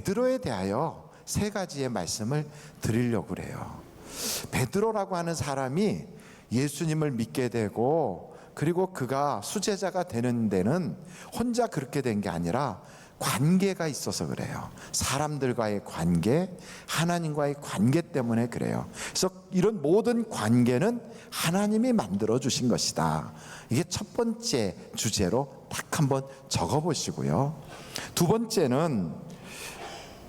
베드로에 대하여 세 가지의 말씀을 드리려고 그래요. 베드로라고 하는 사람이 예수님을 믿게 되고, 그리고 그가 수제자가 되는 데는 혼자 그렇게 된 게 아니라 관계가 있어서 그래요. 사람들과의 관계, 하나님과의 관계 때문에 그래요. 그래서 이런 모든 관계는 하나님이 만들어 주신 것이다. 이게 첫 번째 주제로 딱 한번 적어 보시고요. 두 번째는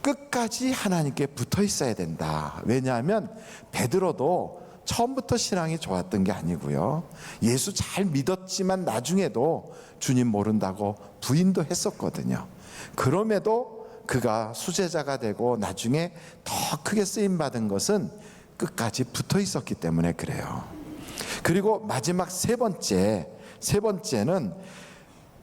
끝까지 하나님께 붙어 있어야 된다. 왜냐하면 베드로도 처음부터 신앙이 좋았던 게 아니고요, 예수 잘 믿었지만 나중에도 주님 모른다고 부인도 했었거든요. 그럼에도 그가 수제자가 되고 나중에 더 크게 쓰임받은 것은 끝까지 붙어 있었기 때문에 그래요. 그리고 마지막 세 번째는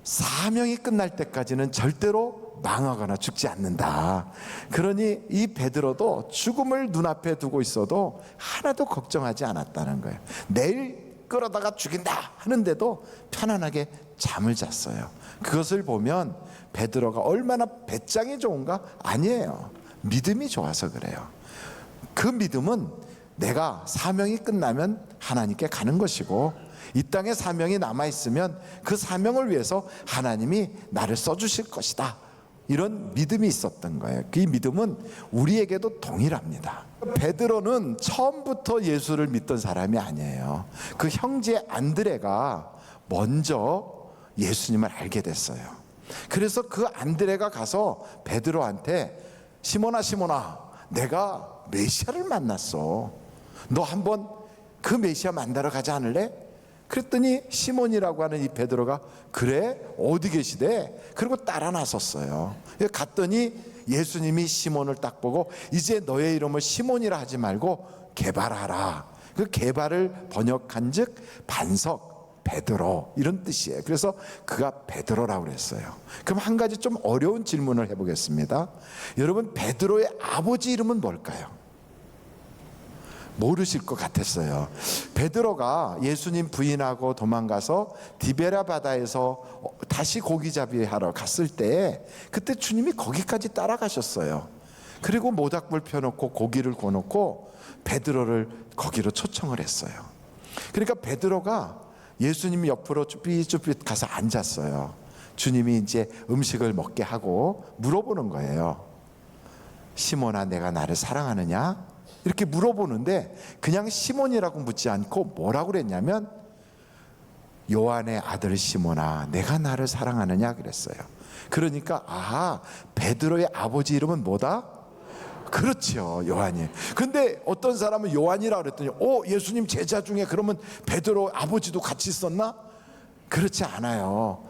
사명이 끝날 때까지는 절대로 망하거나 죽지 않는다. 그러니 이 베드로도 죽음을 눈앞에 두고 있어도 하나도 걱정하지 않았다는 거예요. 내일 끌어다가 죽인다 하는데도 편안하게 잠을 잤어요. 그것을 보면 베드로가 얼마나 배짱이 좋은가? 아니에요. 믿음이 좋아서 그래요. 그 믿음은 내가 사명이 끝나면 하나님께 가는 것이고, 이 땅에 사명이 남아있으면 그 사명을 위해서 하나님이 나를 써주실 것이다, 이런 믿음이 있었던 거예요. 그 믿음은 우리에게도 동일합니다. 베드로는 처음부터 예수를 믿던 사람이 아니에요. 그 형제 안드레가 먼저 예수님을 알게 됐어요. 그래서 그 안드레가 가서 베드로한테 시몬아 시몬아, 내가 메시아를 만났어. 너 한번 그 메시아 만나러 가지 않을래? 그랬더니 시몬이라고 하는 이 베드로가 그래? 어디 계시대? 그리고 따라 나섰어요. 갔더니 예수님이 시몬을 딱 보고 이제 너의 이름을 시몬이라 하지 말고 게바라라. 그 게바를 번역한 즉 반석, 베드로, 이런 뜻이에요. 그래서 그가 베드로라고 그랬어요. 그럼 한 가지 좀 어려운 질문을 해보겠습니다. 여러분, 베드로의 아버지 이름은 뭘까요? 모르실 것 같았어요. 베드로가 예수님 부인하고 도망가서 디베라 바다에서 다시 고기잡이 하러 갔을 때 그때 주님이 거기까지 따라가셨어요. 그리고 모닥불 펴놓고 고기를 구워놓고 베드로를 거기로 초청을 했어요. 그러니까 베드로가 예수님 옆으로 쭈삣쭈삣 가서 앉았어요. 주님이 이제 음식을 먹게 하고 물어보는 거예요. 시몬아, 내가 나를 사랑하느냐? 이렇게 물어보는데 그냥 시몬이라고 묻지 않고 뭐라고 그랬냐면 요한의 아들 시몬아, 내가 나를 사랑하느냐 그랬어요. 그러니까 베드로의 아버지 이름은 뭐다? 그렇죠, 요한이. 근데 어떤 사람은 요한이라고 그랬더니 예수님 제자 중에 그러면 베드로 아버지도 같이 있었나? 그렇지 않아요.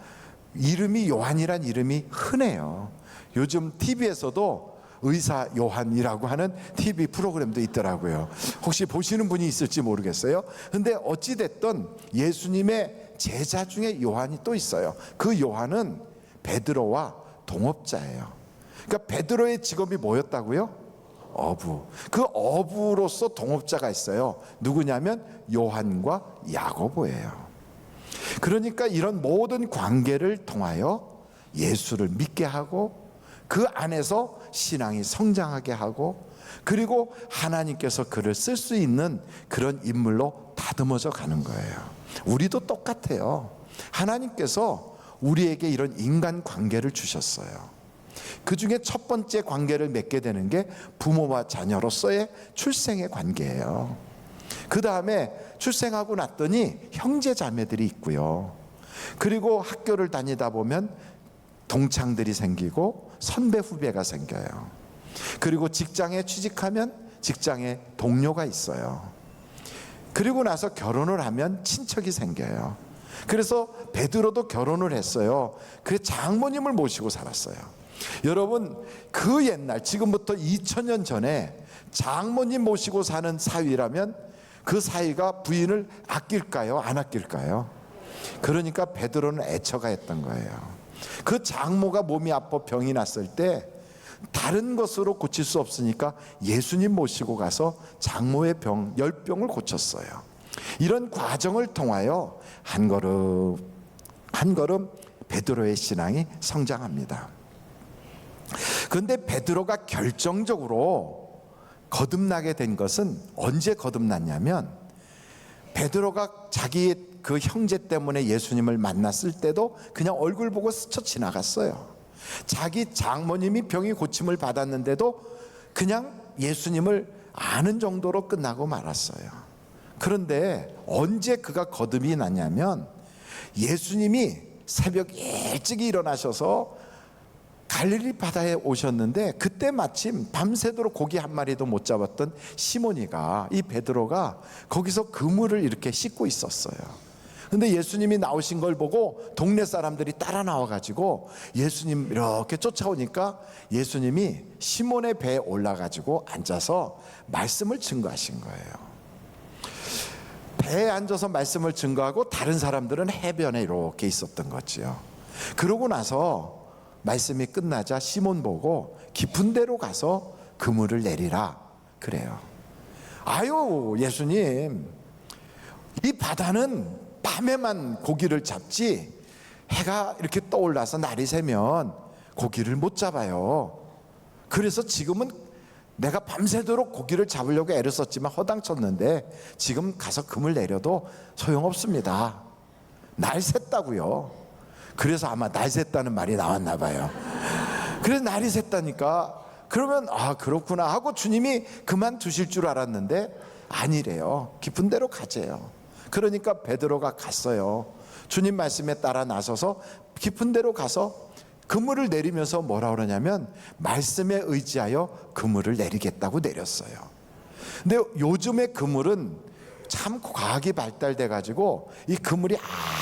이름이 요한이란 이름이 흔해요. 요즘 TV에서도 의사 요한이라고 하는 TV 프로그램도 있더라고요. 혹시 보시는 분이 있을지 모르겠어요. 근데 어찌됐든 예수님의 제자 중에 요한이 또 있어요. 그 요한은 베드로와 동업자예요. 그러니까 베드로의 직업이 뭐였다고요? 어부. 그 어부로서 동업자가 있어요. 누구냐면 요한과 야고보예요. 그러니까 이런 모든 관계를 통하여 예수를 믿게 하고 그 안에서 신앙이 성장하게 하고, 그리고 하나님께서 그를 쓸 수 있는 그런 인물로 다듬어져 가는 거예요. 우리도 똑같아요. 하나님께서 우리에게 이런 인간 관계를 주셨어요. 그 중에 첫 번째 관계를 맺게 되는 게 부모와 자녀로서의 출생의 관계예요. 그 다음에 출생하고 났더니 형제 자매들이 있고요. 그리고 학교를 다니다 보면 동창들이 생기고 선배 후배가 생겨요. 그리고 직장에 취직하면 직장에 동료가 있어요. 그리고 나서 결혼을 하면 친척이 생겨요. 그래서 베드로도 결혼을 했어요. 그래서 장모님을 모시고 살았어요. 여러분, 그 옛날, 지금부터 2000년 전에 장모님 모시고 사는 사위라면 그 사위가 부인을 아낄까요? 안 아낄까요? 그러니까 베드로는 애처가했던 거예요. 그 장모가 몸이 아파 병이 났을 때 다른 것으로 고칠 수 없으니까 예수님 모시고 가서 장모의 병 10병을 고쳤어요. 이런 과정을 통하여 한 걸음 한 걸음 베드로의 신앙이 성장합니다. 그런데 베드로가 결정적으로 거듭나게 된 것은 언제 거듭났냐면, 베드로가 자기 그 형제 때문에 예수님을 만났을 때도 그냥 얼굴 보고 스쳐 지나갔어요. 자기 장모님이 병이 고침을 받았는데도 그냥 예수님을 아는 정도로 끝나고 말았어요. 그런데 언제 그가 거듭이 났냐면, 예수님이 새벽 일찍 일어나셔서 갈릴리 바다에 오셨는데, 그때 마침 밤새도록 고기 한 마리도 못 잡았던 시몬이가, 이 베드로가 거기서 그물을 이렇게 씻고 있었어요. 근데 예수님이 나오신 걸 보고 동네 사람들이 따라 나와가지고 예수님 이렇게 쫓아오니까, 예수님이 시몬의 배에 올라가지고 앉아서 말씀을 증거하신 거예요. 배에 앉아서 말씀을 증거하고 다른 사람들은 해변에 이렇게 있었던 거지요. 그러고 나서 말씀이 끝나자 시몬 보고 깊은 데로 가서 그물을 내리라 그래요. 아유, 예수님, 이 바다는 밤에만 고기를 잡지 해가 이렇게 떠올라서 날이 새면 고기를 못 잡아요. 그래서 지금은 내가 밤새도록 고기를 잡으려고 애를 썼지만 허당쳤는데, 지금 가서 그물 내려도 소용없습니다. 날 샜다고요. 그래서 아마 날 샜다는 말이 나왔나 봐요. 그래서 날이 샜다니까, 그러면 아 그렇구나 하고 주님이 그만두실 줄 알았는데 아니래요. 깊은 데로 가재요. 그러니까 베드로가 갔어요. 주님 말씀에 따라 나서서 깊은 데로 가서 그물을 내리면서 뭐라 그러냐면, 말씀에 의지하여 그물을 내리겠다고 내렸어요. 근데 요즘의 그물은 참 과학이 발달돼 가지고 이 그물이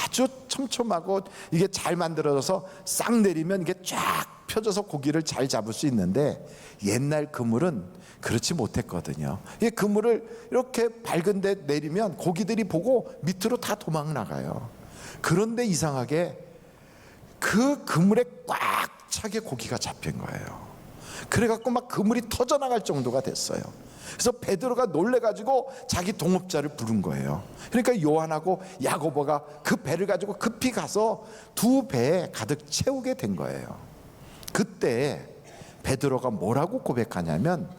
아주 촘촘하고 이게 잘 만들어져서 싹 내리면 이게 쫙 펴져서 고기를 잘 잡을 수 있는데, 옛날 그물은 그렇지 못했거든요. 이 그물을 이렇게 밝은 데 내리면 고기들이 보고 밑으로 다 도망 나가요. 그런데 이상하게 그 그물에 꽉 차게 고기가 잡힌 거예요. 그래갖고 막 그물이 터져나갈 정도가 됐어요. 그래서 베드로가 놀래가지고 자기 동업자를 부른 거예요. 그러니까 요한하고 야고보가 그 배를 가지고 급히 가서 두 배에 가득 채우게 된 거예요. 그때 베드로가 뭐라고 고백하냐면,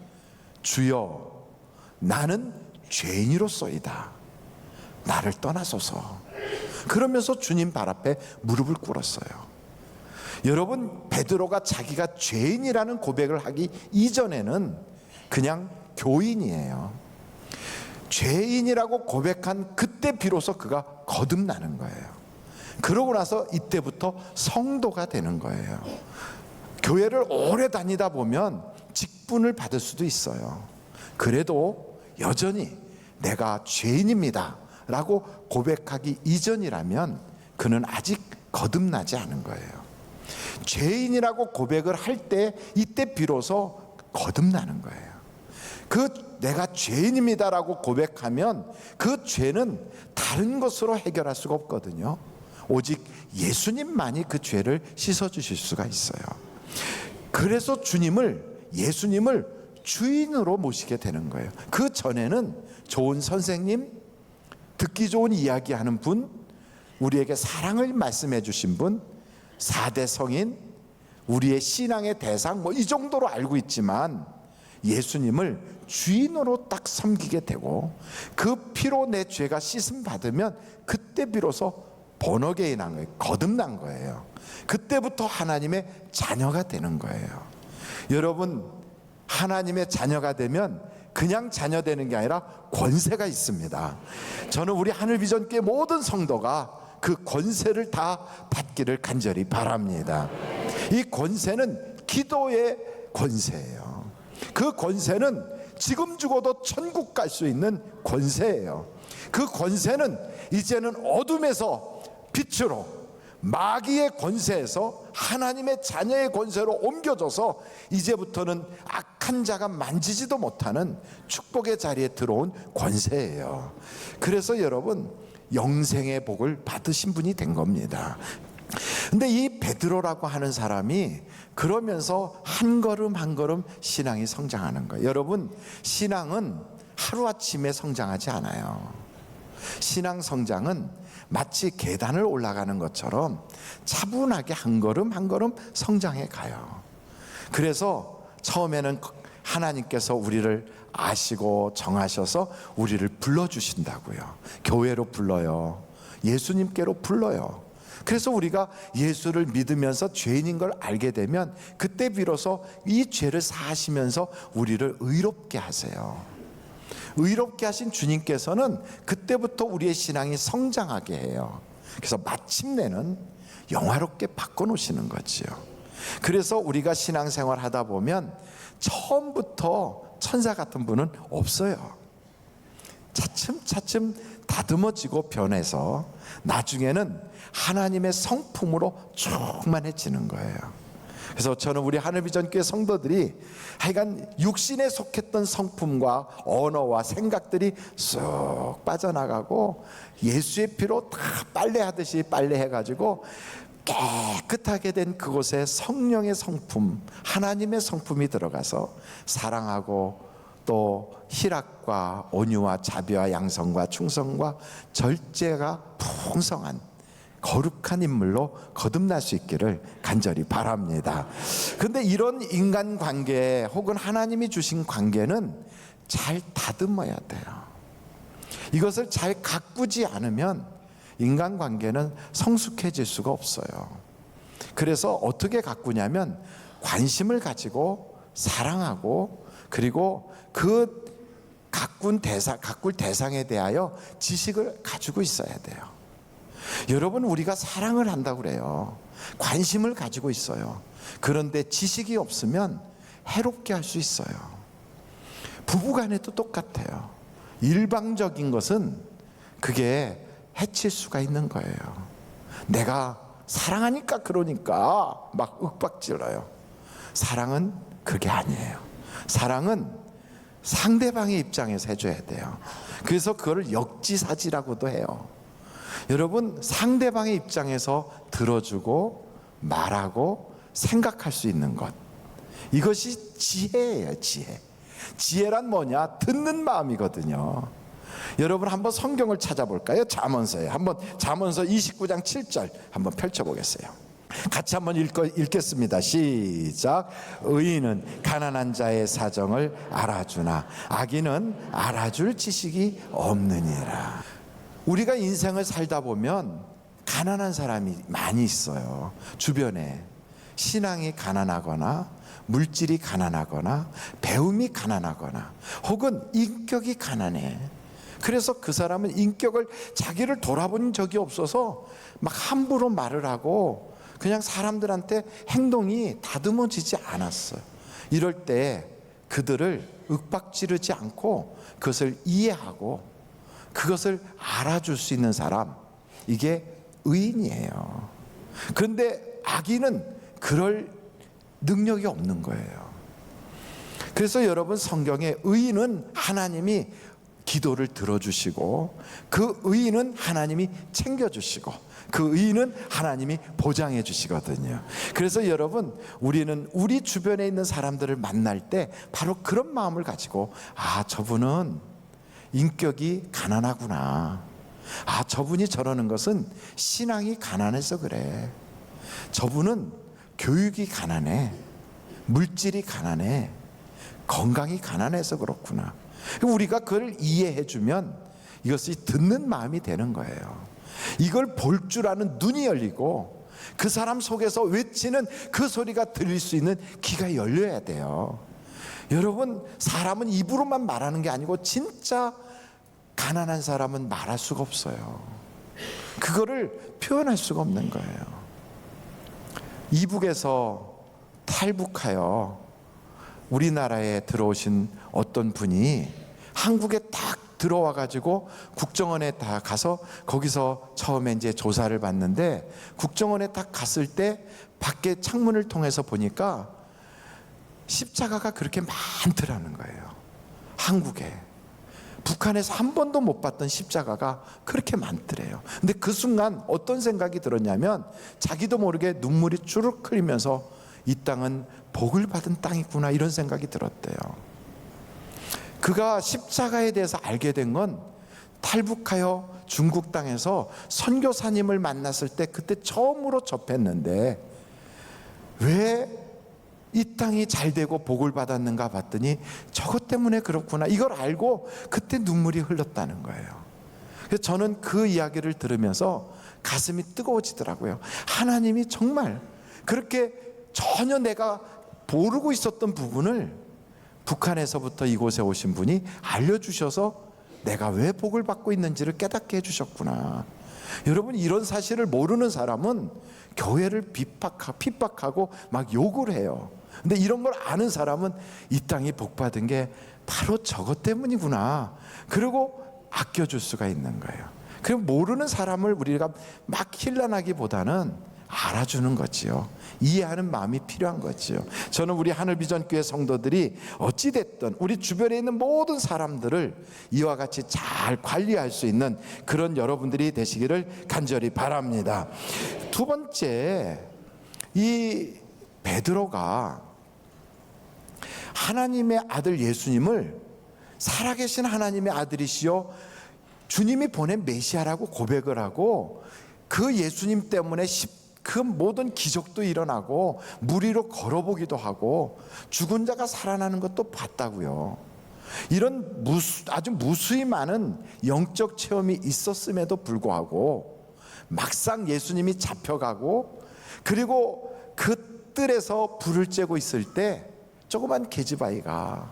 주여, 나는 죄인이로소이다. 나를 떠나소서. 그러면서 주님 발 앞에 무릎을 꿇었어요. 여러분, 베드로가 자기가 죄인이라는 고백을 하기 이전에는 그냥 교인이에요. 죄인이라고 고백한 그때 비로소 그가 거듭나는 거예요. 그러고 나서 이때부터 성도가 되는 거예요. 교회를 오래 다니다 보면 직분을 받을 수도 있어요. 그래도 여전히 내가 죄인입니다 라고 고백하기 이전이라면 그는 아직 거듭나지 않은 거예요. 죄인이라고 고백을 할 때, 이때 비로소 거듭나는 거예요. 그 내가 죄인입니다라고 고백하면 그 죄는 다른 것으로 해결할 수가 없거든요. 오직 예수님만이 그 죄를 씻어주실 수가 있어요. 그래서 예수님을 주인으로 모시게 되는 거예요. 그 전에는 좋은 선생님, 듣기 좋은 이야기하는 분, 우리에게 사랑을 말씀해 주신 분, 4대 성인, 우리의 신앙의 대상, 이 정도로 알고 있지만, 예수님을 주인으로 딱 섬기게 되고 그 피로 내 죄가 씻음 받으면 그때 비로소 본어게인한 거예요. 거듭난 거예요. 그때부터 하나님의 자녀가 되는 거예요. 여러분, 하나님의 자녀가 되면 그냥 자녀 되는 게 아니라 권세가 있습니다. 저는 우리 하늘비전교회 모든 성도가 그 권세를 다 받기를 간절히 바랍니다. 이 권세는 기도의 권세예요. 그 권세는 지금 죽어도 천국 갈 수 있는 권세예요. 그 권세는 이제는 어둠에서 빛으로, 마귀의 권세에서 하나님의 자녀의 권세로 옮겨져서 이제부터는 악한 자가 만지지도 못하는 축복의 자리에 들어온 권세예요. 그래서 여러분, 영생의 복을 받으신 분이 된 겁니다. 근데 이 베드로라고 하는 사람이 그러면서 한 걸음 한 걸음 신앙이 성장하는 거예요. 여러분, 신앙은 하루아침에 성장하지 않아요. 신앙 성장은 마치 계단을 올라가는 것처럼 차분하게 한 걸음 한 걸음 성장해 가요. 그래서 처음에는 하나님께서 우리를 아시고 정하셔서 우리를 불러주신다고요. 교회로 불러요. 예수님께로 불러요. 그래서 우리가 예수를 믿으면서 죄인인 걸 알게 되면 그때 비로소 이 죄를 사하시면서 우리를 의롭게 하세요. 의롭게 하신 주님께서는 그때부터 우리의 신앙이 성장하게 해요. 그래서 마침내는 영화롭게 바꿔놓으시는 거지요. 그래서 우리가 신앙생활 하다 보면 처음부터 천사 같은 분은 없어요. 차츰차츰 다듬어지고 변해서 나중에는 하나님의 성품으로 충만해지는 거예요. 그래서 저는 우리 하늘비전교회 성도들이 하여간 육신에 속했던 성품과 언어와 생각들이 쏙 빠져나가고 예수의 피로 다 빨래하듯이 빨래해가지고 깨끗하게 된 그곳에 성령의 성품, 하나님의 성품이 들어가서 사랑하고 또 희락과 온유와 자비와 양성과 충성과 절제가 풍성한 거룩한 인물로 거듭날 수 있기를 간절히 바랍니다. 그런데 이런 인간관계 혹은 하나님이 주신 관계는 잘 다듬어야 돼요. 이것을 잘 가꾸지 않으면 인간관계는 성숙해질 수가 없어요. 그래서 어떻게 가꾸냐면 관심을 가지고 사랑하고 그리고 그 가꿀 대상에 대하여 지식을 가지고 있어야 돼요. 여러분, 우리가 사랑을 한다고 그래요. 관심을 가지고 있어요. 그런데 지식이 없으면 해롭게 할 수 있어요. 부부간에도 똑같아요. 일방적인 것은 그게 해칠 수가 있는 거예요. 내가 사랑하니까 그러니까 막 윽박질러요. 사랑은 그게 아니에요. 사랑은 상대방의 입장에서 해줘야 돼요. 그래서 그걸 역지사지라고도 해요. 여러분, 상대방의 입장에서 들어주고 말하고 생각할 수 있는 것, 이것이 지혜예요. 지혜란 뭐냐? 듣는 마음이거든요. 여러분, 한번 성경을 찾아볼까요? 잠언서에 한번, 잠언서 29장 7절 한번 펼쳐보겠어요. 같이 한번 읽겠습니다. 시작. 의인은 가난한 자의 사정을 알아주나 악인은 알아줄 지식이 없느니라. 우리가 인생을 살다 보면 가난한 사람이 많이 있어요. 주변에 신앙이 가난하거나 물질이 가난하거나 배움이 가난하거나 혹은 인격이 가난해. 그래서 그 사람은 인격을, 자기를 돌아본 적이 없어서 막 함부로 말을 하고 그냥 사람들한테 행동이 다듬어지지 않았어요. 이럴 때 그들을 윽박지르지 않고 그것을 이해하고 그것을 알아줄 수 있는 사람, 이게 의인이에요. 그런데 악인은 그럴 능력이 없는 거예요. 그래서 여러분, 성경에 의인은 하나님이 기도를 들어주시고 그 의인은 하나님이 챙겨주시고 그 의인은 하나님이 보장해 주시거든요. 그래서 여러분, 우리는 우리 주변에 있는 사람들을 만날 때 바로 그런 마음을 가지고, 아, 저분은 인격이 가난하구나. 아, 저분이 저러는 것은 신앙이 가난해서 그래. 저분은 교육이 가난해. 물질이 가난해. 건강이 가난해서 그렇구나. 우리가 그걸 이해해 주면 이것이 듣는 마음이 되는 거예요. 이걸 볼 줄 아는 눈이 열리고 그 사람 속에서 외치는 그 소리가 들릴 수 있는 귀가 열려야 돼요. 여러분, 사람은 입으로만 말하는 게 아니고 진짜 가난한 사람은 말할 수가 없어요. 그거를 표현할 수가 없는 거예요. 이북에서 탈북하여 우리나라에 들어오신 어떤 분이 한국에 딱 들어와 가지고 국정원에 다 가서 거기서 처음에 이제 조사를 받는데, 국정원에 딱 갔을 때 밖에 창문을 통해서 보니까 십자가가 그렇게 많더라는 거예요. 한국에. 북한에서 한 번도 못 봤던 십자가가 그렇게 많더래요. 근데 그 순간 어떤 생각이 들었냐면 자기도 모르게 눈물이 주르륵 흘리면서 이 땅은 복을 받은 땅이구나, 이런 생각이 들었대요. 그가 십자가에 대해서 알게 된 건 탈북하여 중국 땅에서 선교사님을 만났을 때 그때 처음으로 접했는데, 왜 이 땅이 잘 되고 복을 받았는가 봤더니 저것 때문에 그렇구나, 이걸 알고 그때 눈물이 흘렀다는 거예요. 그래서 저는 그 이야기를 들으면서 가슴이 뜨거워지더라고요. 하나님이 정말 그렇게 전혀 내가 모르고 있었던 부분을 북한에서부터 이곳에 오신 분이 알려주셔서 내가 왜 복을 받고 있는지를 깨닫게 해주셨구나. 여러분, 이런 사실을 모르는 사람은 교회를 핍박하고 막 욕을 해요. 근데 이런 걸 아는 사람은 이 땅이 복받은 게 바로 저것 때문이구나, 그리고 아껴줄 수가 있는 거예요. 그리고 모르는 사람을 우리가 막 힐난하기보다는 알아주는 거지요. 이해하는 마음이 필요한 거지요. 저는 우리 하늘비전교회 성도들이 어찌됐든 우리 주변에 있는 모든 사람들을 이와 같이 잘 관리할 수 있는 그런 여러분들이 되시기를 간절히 바랍니다. 두 번째, 이 베드로가 하나님의 아들 예수님을 살아계신 하나님의 아들이시요 주님이 보낸 메시아라고 고백을 하고, 그 예수님 때문에 그 모든 기적도 일어나고 물 위로 걸어보기도 하고 죽은 자가 살아나는 것도 봤다고요. 이런 아주 무수히 많은 영적 체험이 있었음에도 불구하고 막상 예수님이 잡혀가고 그리고 그 뜰에서 불을 쬐고 있을 때 조그만 계집아이가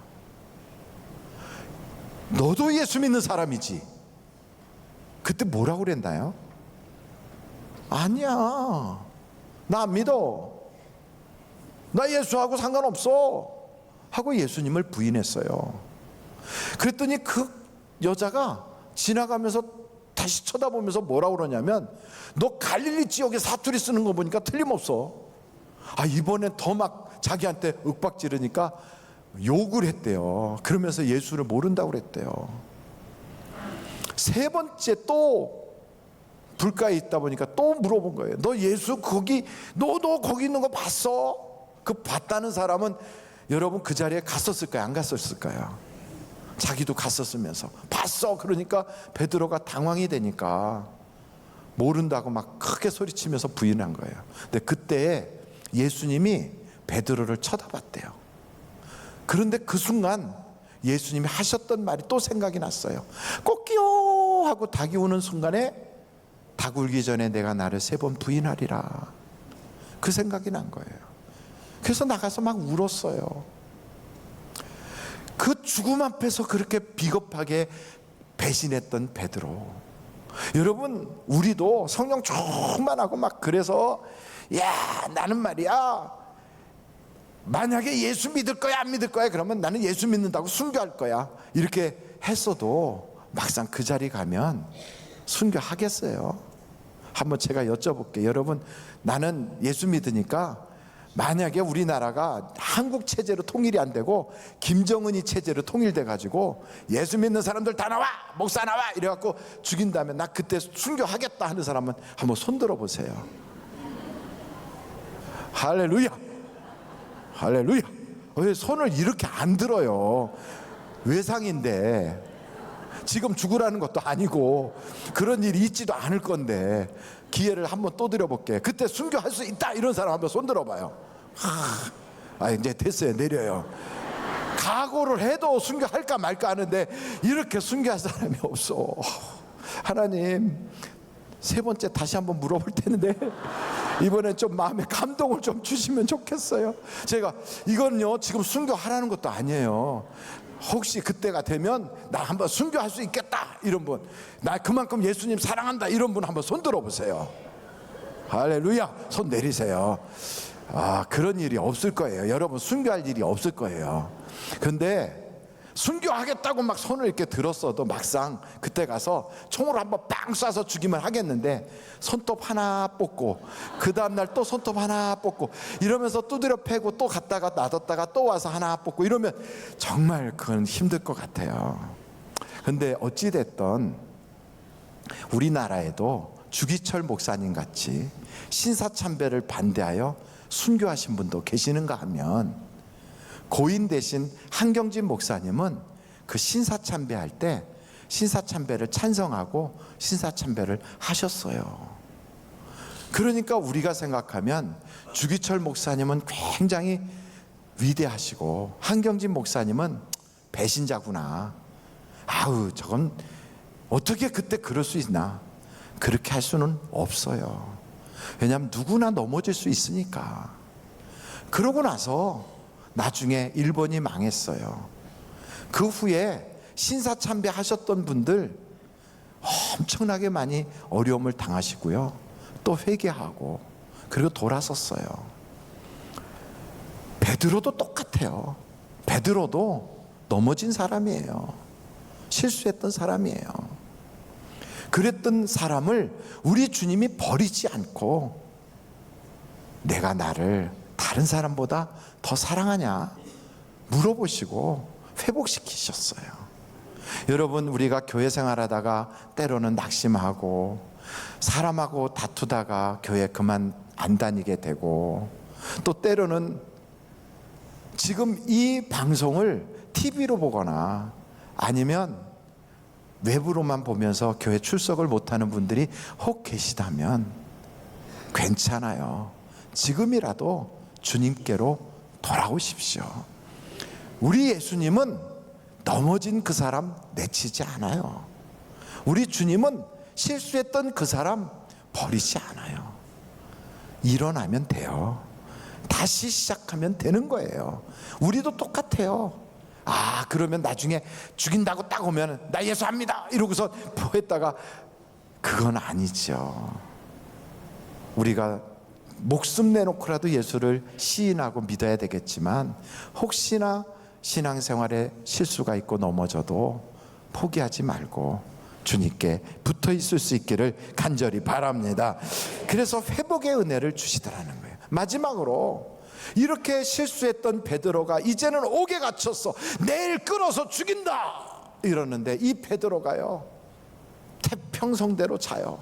너도 예수 믿는 사람이지, 그때 뭐라고 그랬나요? 아니야, 나 안 믿어, 나 예수하고 상관없어 하고 예수님을 부인했어요. 그랬더니 그 여자가 지나가면서 다시 쳐다보면서 뭐라고 그러냐면, 너 갈릴리 지역에 사투리 쓰는 거 보니까 틀림없어. 이번엔 더 막 자기한테 윽박지르니까 욕을 했대요. 그러면서 예수를 모른다고 그랬대요. 세 번째 또 불가에 있다 보니까 또 물어본 거예요. 너 예수 거기 너 거기 있는 거 봤어? 그 봤다는 사람은 여러분 그 자리에 갔었을까요? 안 갔었을까요? 자기도 갔었으면서 봤어. 그러니까 베드로가 당황이 되니까 모른다고 막 크게 소리치면서 부인한 거예요. 근데 그때 예수님이 베드로를 쳐다봤대요. 그런데 그 순간 예수님이 하셨던 말이 또 생각이 났어요. 꽃기요 하고 닭이 우는 순간에 닭 울기 전에 내가 나를 3번 부인하리라, 그 생각이 난 거예요. 그래서 나가서 막 울었어요. 그 죽음 앞에서 그렇게 비겁하게 배신했던 베드로. 여러분, 우리도 성령 충만하고 막 그래서 야 나는 말이야 만약에 예수 믿을 거야 안 믿을 거야 그러면 나는 예수 믿는다고 순교할 거야 이렇게 했어도 막상 그 자리 가면 순교하겠어요? 한번 제가 여쭤볼게요. 여러분, 나는 예수 믿으니까 만약에 우리나라가 한국 체제로 통일이 안 되고 김정은이 체제로 통일돼 가지고 예수 믿는 사람들 다 나와, 목사 나와 이래갖고 죽인다면 나 그때 순교하겠다 하는 사람은 한번 손 들어보세요. 할렐루야, 할렐루야. 왜 손을 이렇게 안 들어요? 외상인데 지금 죽으라는 것도 아니고 그런 일이 있지도 않을 건데 기회를 한번 또 드려볼게. 그때 순교할 수 있다 이런 사람 한번 손 들어봐요. 이제 됐어요. 내려요. 각오를 해도 순교할까 말까 하는데 이렇게 순교할 사람이 없어. 하나님, 3번째 다시 한번 물어볼 텐데 이번엔 좀 마음에 감동을 좀 주시면 좋겠어요. 제가 이건요 지금 순교하라는 것도 아니에요. 혹시 그때가 되면 나 한번 순교할 수 있겠다 이런 분, 나 그만큼 예수님 사랑한다 이런 분 한번 손 들어보세요. 할렐루야. 손 내리세요. 그런 일이 없을 거예요. 여러분, 순교할 일이 없을 거예요. 근데 순교하겠다고 막 손을 이렇게 들었어도 막상 그때 가서 총으로 한번 빵 쏴서 죽이면 하겠는데 손톱 하나 뽑고 그 다음날 또 손톱 하나 뽑고 이러면서 두드려 패고 또 갔다가 놔뒀다가 또 와서 하나 뽑고 이러면 정말 그건 힘들 것 같아요. 근데 어찌됐든 우리나라에도 주기철 목사님 같이 신사참배를 반대하여 순교하신 분도 계시는가 하면, 고인 대신 한경진 목사님은 그 신사참배할 때 신사참배를 찬성하고 신사참배를 하셨어요. 그러니까 우리가 생각하면 주기철 목사님은 굉장히 위대하시고 한경진 목사님은 배신자구나. 아우, 저건 어떻게 그때 그럴 수 있나? 그렇게 할 수는 없어요. 왜냐하면 누구나 넘어질 수 있으니까. 그러고 나서 나중에 일본이 망했어요. 그 후에 신사참배 하셨던 분들 엄청나게 많이 어려움을 당하시고요, 또 회개하고 그리고 돌아섰어요. 베드로도 똑같아요. 베드로도 넘어진 사람이에요. 실수했던 사람이에요. 그랬던 사람을 우리 주님이 버리지 않고 내가 나를 다른 사람보다 더 사랑하냐 물어보시고 회복시키셨어요. 여러분, 우리가 교회 생활하다가 때로는 낙심하고 사람하고 다투다가 교회 그만 안 다니게 되고, 또 때로는 지금 이 방송을 TV로 보거나 아니면 외부로만 보면서 교회 출석을 못하는 분들이 혹 계시다면 괜찮아요. 지금이라도 주님께로 돌아오십시오. 우리 예수님은 넘어진 그 사람 내치지 않아요. 우리 주님은 실수했던 그 사람 버리지 않아요. 일어나면 돼요. 다시 시작하면 되는 거예요. 우리도 똑같아요. 아, 그러면 나중에 죽인다고 딱 오면 나 예수합니다 이러고서 포했다가, 그건 아니죠. 우리가 목숨 내놓고라도 예수를 시인하고 믿어야 되겠지만, 혹시나 신앙생활에 실수가 있고 넘어져도 포기하지 말고 주님께 붙어 있을 수 있기를 간절히 바랍니다. 그래서 회복의 은혜를 주시더라는 거예요. 마지막으로, 이렇게 실수했던 베드로가 이제는 옥에 갇혔어. 내일 끌어서 죽인다 이러는데 이 베드로가요, 태평성대로 자요.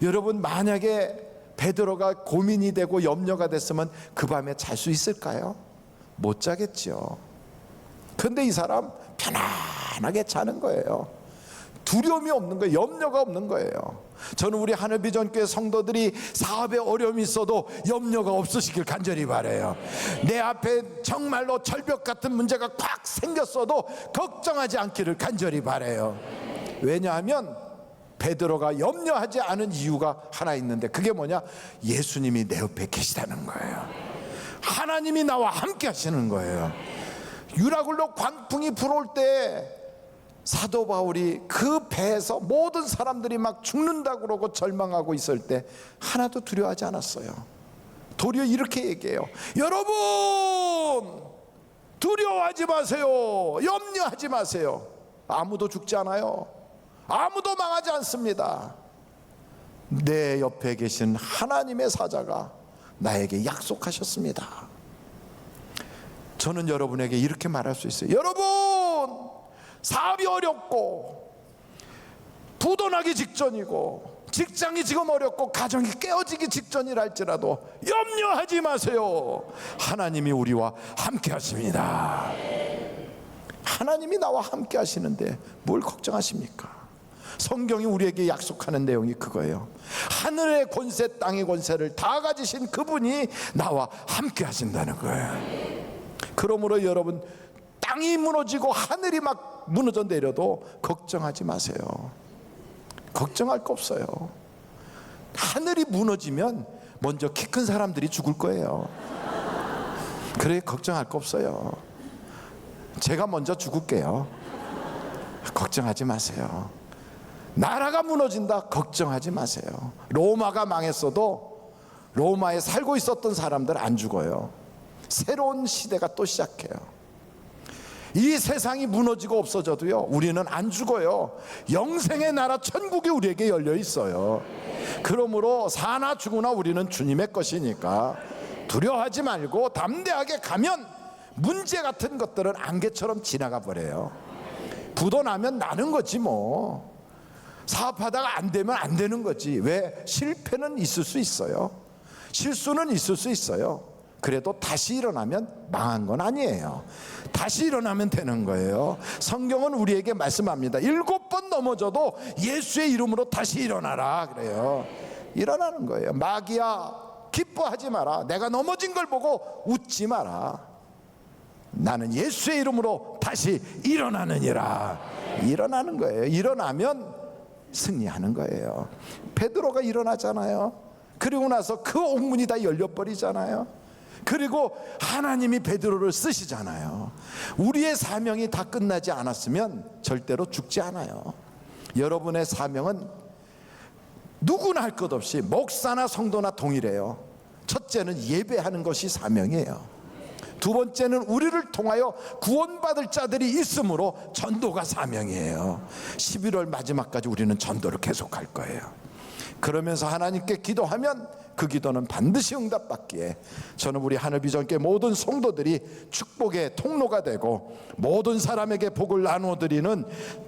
여러분, 만약에 베드로가 고민이 되고 염려가 됐으면 그 밤에 잘 수 있을까요? 못 자겠죠. 그런데 이 사람 편안하게 자는 거예요. 두려움이 없는 거예요. 염려가 없는 거예요. 저는 우리 하늘비전교회 성도들이 사업에 어려움이 있어도 염려가 없으시길 간절히 바라요. 내 앞에 정말로 절벽 같은 문제가 꽉 생겼어도 걱정하지 않기를 간절히 바라요. 왜냐하면 베드로가 염려하지 않은 이유가 하나 있는데, 그게 뭐냐? 예수님이 내 옆에 계시다는 거예요. 하나님이 나와 함께 하시는 거예요. 유라굴로 광풍이 불어올 때 사도 바울이 그 배에서 모든 사람들이 막 죽는다고 그러고 절망하고 있을 때 하나도 두려워하지 않았어요. 도리어 이렇게 얘기해요. 여러분, 두려워하지 마세요. 염려하지 마세요. 아무도 죽지 않아요. 아무도 망하지 않습니다. 내 옆에 계신 하나님의 사자가 나에게 약속하셨습니다. 저는 여러분에게 이렇게 말할 수 있어요. 여러분, 사업이 어렵고 부도 나기 직전이고 직장이 지금 어렵고 가정이 깨어지기 직전이랄지라도 염려하지 마세요. 하나님이 우리와 함께 하십니다. 하나님이 나와 함께 하시는데 뭘 걱정하십니까? 성경이 우리에게 약속하는 내용이 그거예요. 하늘의 권세, 땅의 권세를 다 가지신 그분이 나와 함께 하신다는 거예요. 그러므로 여러분, 땅이 무너지고 하늘이 막 무너져 내려도 걱정하지 마세요. 걱정할 거 없어요. 하늘이 무너지면 먼저 키 큰 사람들이 죽을 거예요. 그래, 걱정할 거 없어요. 제가 먼저 죽을게요. 걱정하지 마세요. 나라가 무너진다, 걱정하지 마세요. 로마가 망했어도 로마에 살고 있었던 사람들 안 죽어요. 새로운 시대가 또 시작해요. 이 세상이 무너지고 없어져도요, 우리는 안 죽어요. 영생의 나라 천국이 우리에게 열려 있어요. 그러므로 사나 죽으나 우리는 주님의 것이니까 두려워하지 말고 담대하게 가면 문제 같은 것들은 안개처럼 지나가 버려요. 부도 나면 나는 거지 뭐. 사업하다가 안 되면 안 되는 거지. 왜? 실패는 있을 수 있어요. 실수는 있을 수 있어요. 그래도 다시 일어나면 망한 건 아니에요. 다시 일어나면 되는 거예요. 성경은 우리에게 말씀합니다. 7번 넘어져도 예수의 이름으로 다시 일어나라 그래요. 일어나는 거예요. 마귀야, 기뻐하지 마라. 내가 넘어진 걸 보고 웃지 마라. 나는 예수의 이름으로 다시 일어나느니라. 일어나는 거예요. 일어나면 승리하는 거예요. 베드로가 일어나잖아요. 그리고 나서 그 옥문이 다 열려버리잖아요. 그리고 하나님이 베드로를 쓰시잖아요. 우리의 사명이 다 끝나지 않았으면 절대로 죽지 않아요. 여러분의 사명은 누구나 할 것 없이 목사나 성도나 동일해요. 첫째는 예배하는 것이 사명이에요. 두 번째는 우리를 통하여 구원받을 자들이 있으므로 전도가 사명이에요. 11월 마지막까지 우리는 전도를 계속할 거예요. 그러면서 하나님께 기도하면 그 기도는 반드시 응답받기에 저는 우리 하늘비전교회 모든 성도들이 축복의 통로가 되고 모든 사람에게 복을 나누어드리는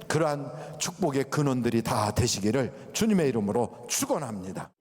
그러한 축복의 근원들이 다 되시기를 주님의 이름으로 축원합니다.